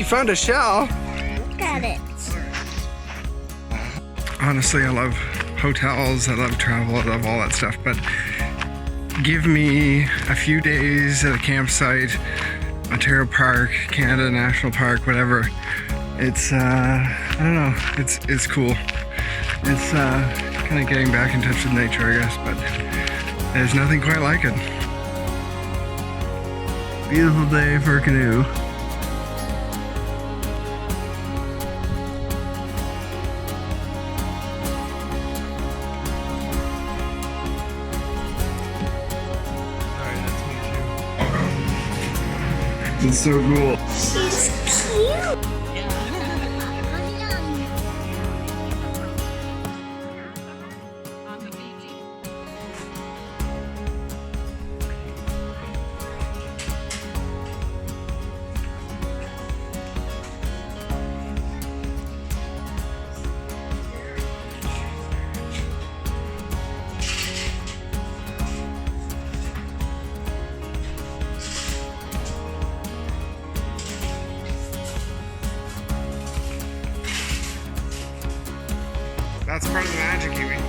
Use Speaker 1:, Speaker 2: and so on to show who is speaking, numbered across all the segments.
Speaker 1: You found a shell.
Speaker 2: Look at it.
Speaker 1: Honestly, I love hotels, I love travel, I love all that stuff, but give me a few days at a campsite, Ontario Park, Canada National Park, whatever. It's, I don't know, it's cool. It's kind of getting back in touch with nature, I guess, but there's nothing quite like it. Beautiful day for a canoe. It's so cool.
Speaker 2: She's cute.
Speaker 1: That's part of the magic, you mean?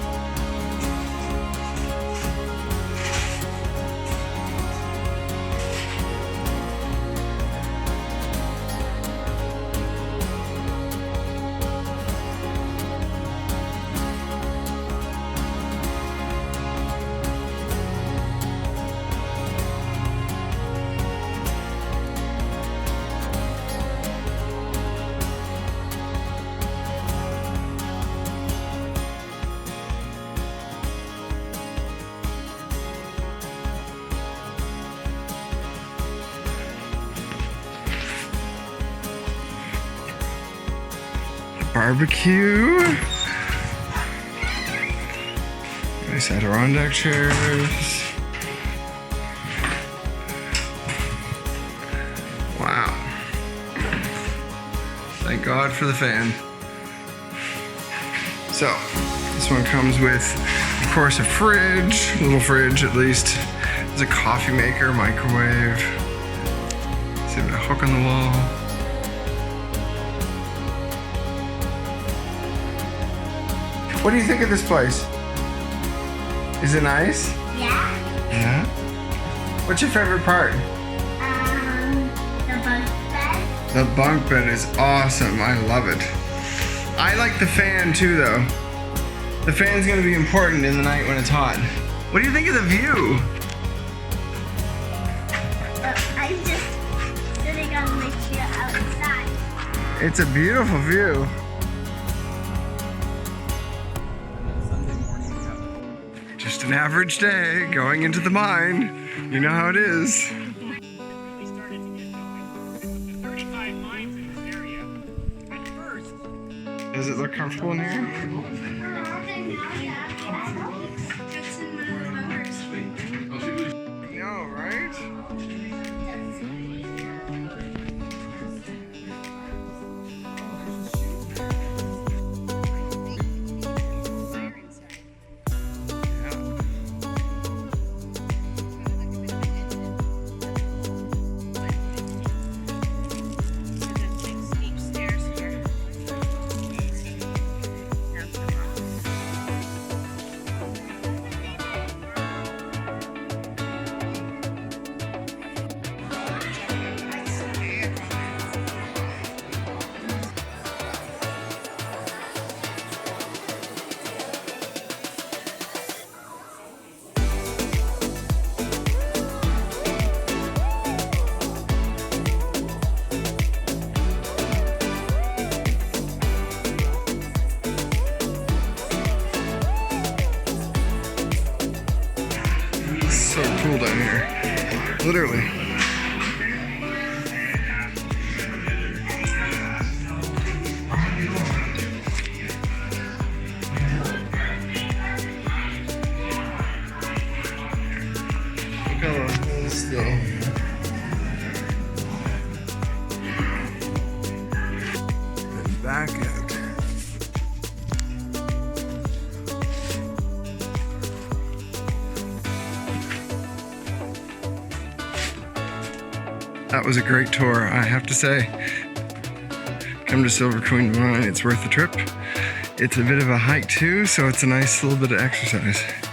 Speaker 1: Barbecue. Nice Adirondack chairs. Wow. Thank God for the fan. So, this one comes with, of course, a fridge, a little fridge at least. There's a coffee maker, microwave. Let's see, a hook on the wall. What do you think of this place? Is it nice?
Speaker 2: Yeah.
Speaker 1: Yeah? What's your favorite part?
Speaker 2: The bunk bed.
Speaker 1: The bunk bed is awesome. I love it. I like the fan too, though. The fan's gonna be important in the night when it's hot. What do you think of the view?
Speaker 2: I'm just sitting on the chair outside.
Speaker 1: It's a beautiful view. Just an average day going into the mine. You know how it is.
Speaker 3: We started to get going. 35 mines in this area. At first,
Speaker 1: Does it look comfortable in here? No, right? So cool down here. Literally. Look how the hole's still. And back out. That was a great tour, I have to say. come to Silver Queen Mine. It's worth the trip. It's a bit of a hike too, so it's a nice little bit of exercise.